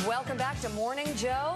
Welcome back to Morning Joe.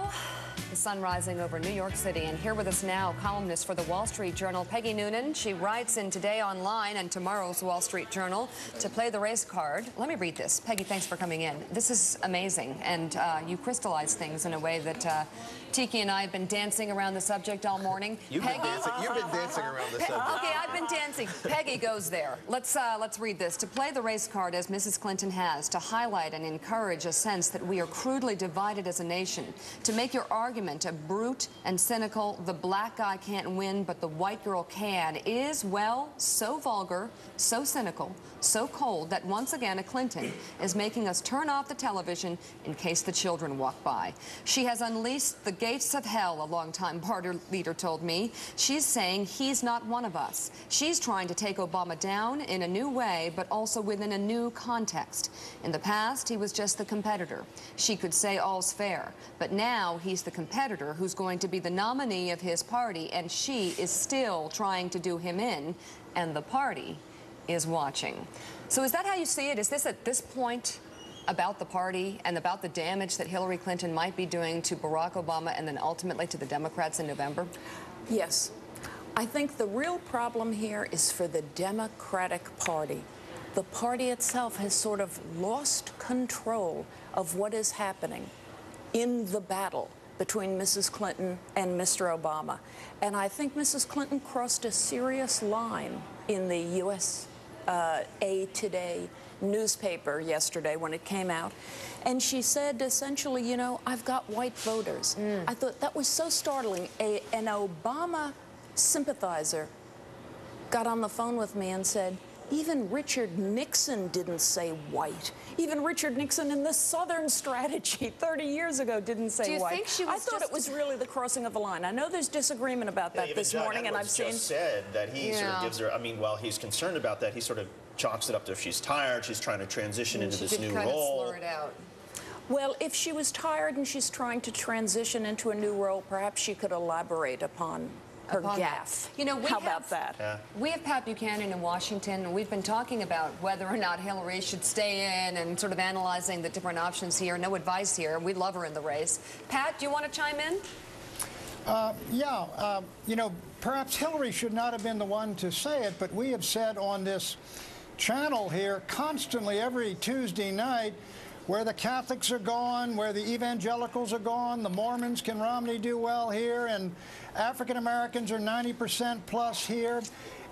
The sun rising over New York City, and here with us now, columnist for the Wall Street Journal, Peggy Noonan. She writes in Today Online and tomorrow's Wall Street Journal to play the race card. Let me read this. Peggy, thanks for coming in. This is amazing, and you crystallize things in a way that Tiki and I have been dancing around the subject all morning. You've been dancing around the subject. Okay, I've been dancing. Peggy goes there. Let's read this. To play the race card as Mrs. Clinton has, to highlight and encourage a sense that we are crudely divided as a nation, to make your argument a brute and cynical, the black guy can't win, but the white girl can, is, well, so vulgar, so cynical, so cold that once again a Clinton is making us turn off the television in case the children walk by. She has unleashed the gates of hell, a longtime party leader told me. She's saying he's not one of us. She's trying to take Obama down in a new way, but also within a new context. In the past, he was just the competitor. She could say all's fair, but now he's the competitor who's going to be the nominee of his party, and she is still trying to do him in, and the party is watching. So is that how you see it? Is this at this point about the party and about the damage that Hillary Clinton might be doing to Barack Obama and then ultimately to the Democrats in November? Yes. I think the real problem here is for the Democratic Party. The party itself has sort of lost control of what is happening in the battle between Mrs. Clinton and Mr. Obama. And I think Mrs. Clinton crossed a serious line in the USA Today newspaper yesterday when it came out. And she said essentially, you know, I've got white voters. I thought that was so startling. An Obama sympathizer got on the phone with me and said, even Richard Nixon didn't say white. Even Richard Nixon in the Southern strategy 30 years ago didn't say white. Do you think she was I thought it was really the crossing of the line. I know there's disagreement about that this morning, and I've seen. Just said that he sort of gives her. I mean, while he's concerned about that, he sort of chalks it up to if she's tired, she's trying to transition into this new role. She did kind of slur it out. Well, if she was tired and she's trying to transition into a new role, perhaps she could elaborate upon her gaffe. You know, how about that? Yeah. We have Pat Buchanan in Washington, and we've been talking about whether or not Hillary should stay in and sort of analyzing the different options here. No advice here. We love her in the race. Pat, do you want to chime in? You know, perhaps Hillary should not have been the one to say it, but we have said on this channel here constantly every Tuesday night, where the Catholics are gone, where the evangelicals are gone, the Mormons, can Romney do well here, and African Americans are 90% plus here.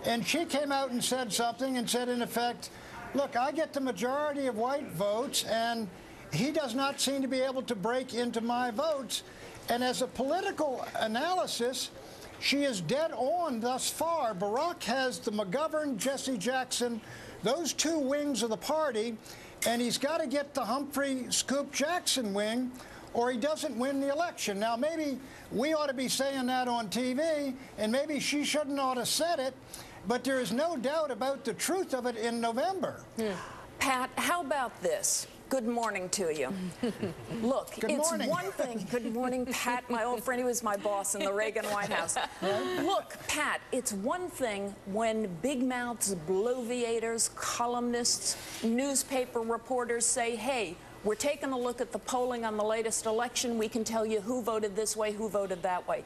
And she came out and said something and said, in effect, look, I get the majority of white votes, and he does not seem to be able to break into my votes. And as a political analysis, she is dead on thus far. Barack has the McGovern, Jesse Jackson, those two wings of the party, and he's got to get the Humphrey Scoop Jackson wing, or he doesn't win the election. Now, maybe we ought to be saying that on TV, and maybe she shouldn't ought to said it, but there is no doubt about the truth of it in November. Pat, how about this? Good morning to you. Look, it's one thing. Good morning, Pat, my old friend. He was my boss in the Reagan White House. Look, Pat, it's one thing when big mouths, bloviators, columnists, newspaper reporters say, hey, we're taking a look at the polling on the latest election. We can tell you who voted this way, who voted that way.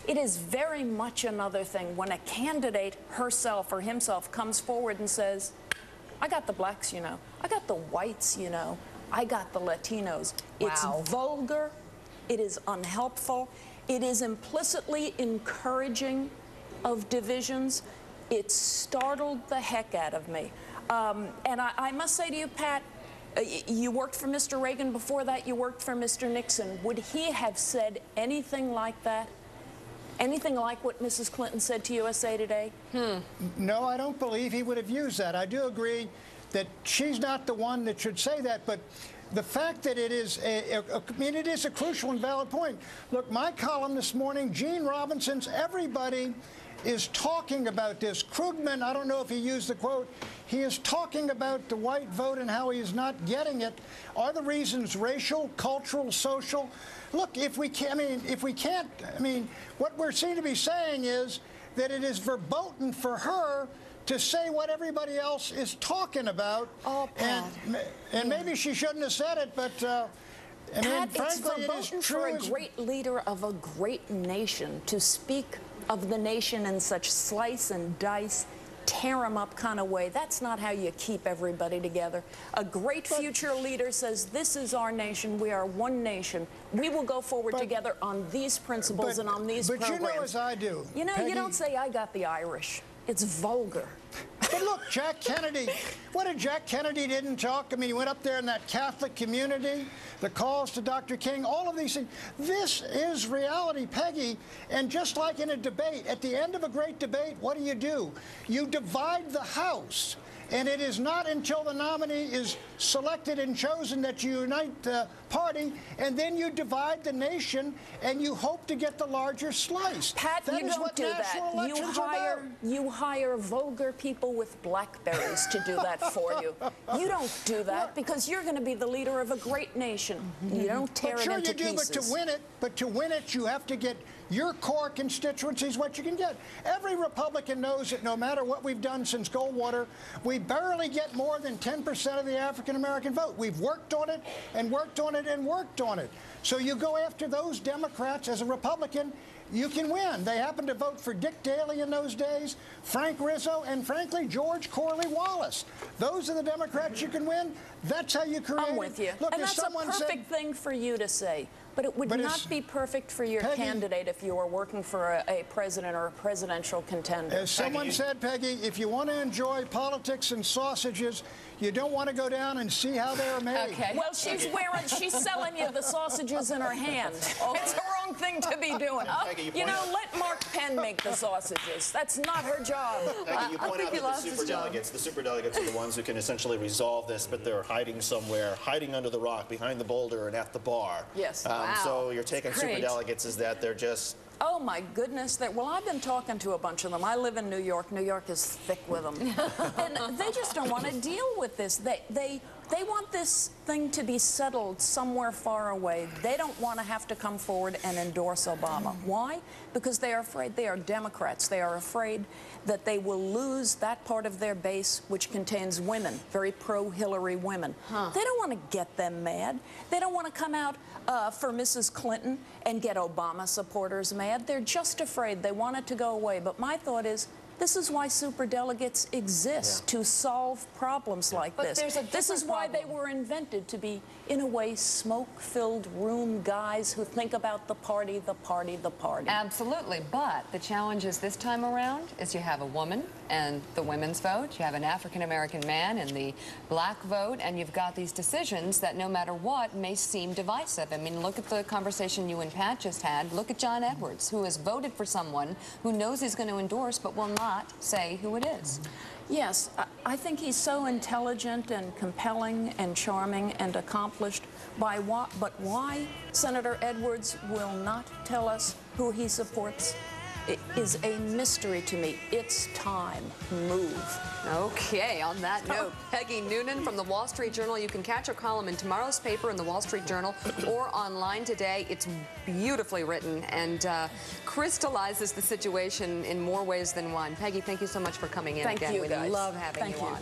It is very much another thing when a candidate herself or himself comes forward and says, I got the blacks, you know. I got the whites, you know. I got the Latinos. Wow. It's vulgar. It is unhelpful. It is implicitly encouraging of divisions. It startled the heck out of me. And I must say to you, Pat, you worked for Mr. Reagan. Before that, you worked for Mr. Nixon. Would he have said anything like that? Anything like what Mrs. Clinton said to USA Today? No, I don't believe he would have used that. I do agree that she's not the one that should say that, but the fact that it is it is a crucial and valid point. Look, my column this morning, Gene Robinson's, everybody is talking about this. Krugman, I don't know if he used the quote, he is talking about the white vote and how he is not getting it. Are the reasons racial, cultural, social? Look, if we can't, what we're seen to be saying is that it is verboten for her to say what everybody else is talking about. Oh, Pat. And maybe she shouldn't have said it, but I mean, Pat, it's frankly, it is verboten for a true. great leader of a great nation to speak of the nation in such slice and dice, tear them up kind of way. That's not how you keep everybody together. A great future leader says, this is our nation. We are one nation. We will go forward together on these principles and on these programs. But you know as I do, You know, Peggy, you don't say, I got the Irish. It's vulgar. But look, Jack Kennedy, what did Jack Kennedy didn't talk? I mean, he went up there in that Catholic community, the calls to Dr. King, all of these things. This is reality, Peggy. And just like in a debate, at the end of a great debate, what do? You divide the House. And it is not until the nominee is selected and chosen that you unite the party, and then you divide the nation, and you hope to get the larger slice. Pat, That you is don't what do that. national elections are about. You hire vulgar people with BlackBerries to do that for you. You don't do that because you're going to be the leader of a great nation. You don't tear it into pieces. But to win it, you have to get your core constituencies what you can get. Every Republican knows that no matter what we've done since Goldwater, we barely get more than 10% of the African-American vote. We've worked on it and worked on it and worked on it. So you go after those Democrats as a Republican, you can win. They happened to vote for Dick Daley in those days, Frank Rizzo, and frankly, George Corley Wallace. Those are the Democrats you can win. That's how you create I'm with you. Look, and if that's a perfect thing for you to say. But it would not be perfect for your candidate if you were working for a president or a presidential contender. As someone said, Peggy, if you want to enjoy politics and sausages, you don't want to go down and see how they are made. Okay. Well, she's selling you the sausages in her hand. It's the wrong thing to be doing. Peggy, You know, let Mark Penn make the sausages. That's not her job. Peggy, you point out that the superdelegates are the ones who can essentially resolve this, but they're hiding somewhere, hiding under the rock, behind the boulder, and at the bar. Yes. So your take on superdelegates is that they're just... Oh, my goodness. Well, I've been talking to a bunch of them. I live in New York. New York is thick with them. And they just don't want to deal with this. They want this thing to be settled somewhere far away. They don't want to have to come forward and endorse Obama. Why? Because they are afraid. They are Democrats. They are afraid that they will lose that part of their base which contains women, very pro-Hillary women. They don't want to get them mad. They don't want to come out for Mrs. Clinton and get Obama supporters mad. They're just afraid. They want it to go away. But my thought is, this is why superdelegates exist, to solve problems like this. This is why they were invented, to be, in a way, smoke-filled room guys who think about the party, the party, the party. Absolutely, but the challenge is this time around is you have a woman and the women's vote, you have an African-American man and the black vote, and you've got these decisions that no matter what may seem divisive. I mean, look at the conversation you and Pat just had. Look at John Edwards, who has voted for someone who knows he's going to endorse but will not say who it is. Yes, I think he's so intelligent and compelling and charming and accomplished. But why Senator Edwards will not tell us who he supports is a mystery to me. It's time. Move. Okay, on that note, Peggy Noonan from the Wall Street Journal. You can catch her column in tomorrow's paper in the Wall Street Journal or online today. It's beautifully written and crystallizes the situation in more ways than one. Peggy, thank you so much for coming in again. Thank you, guys. We love having you on.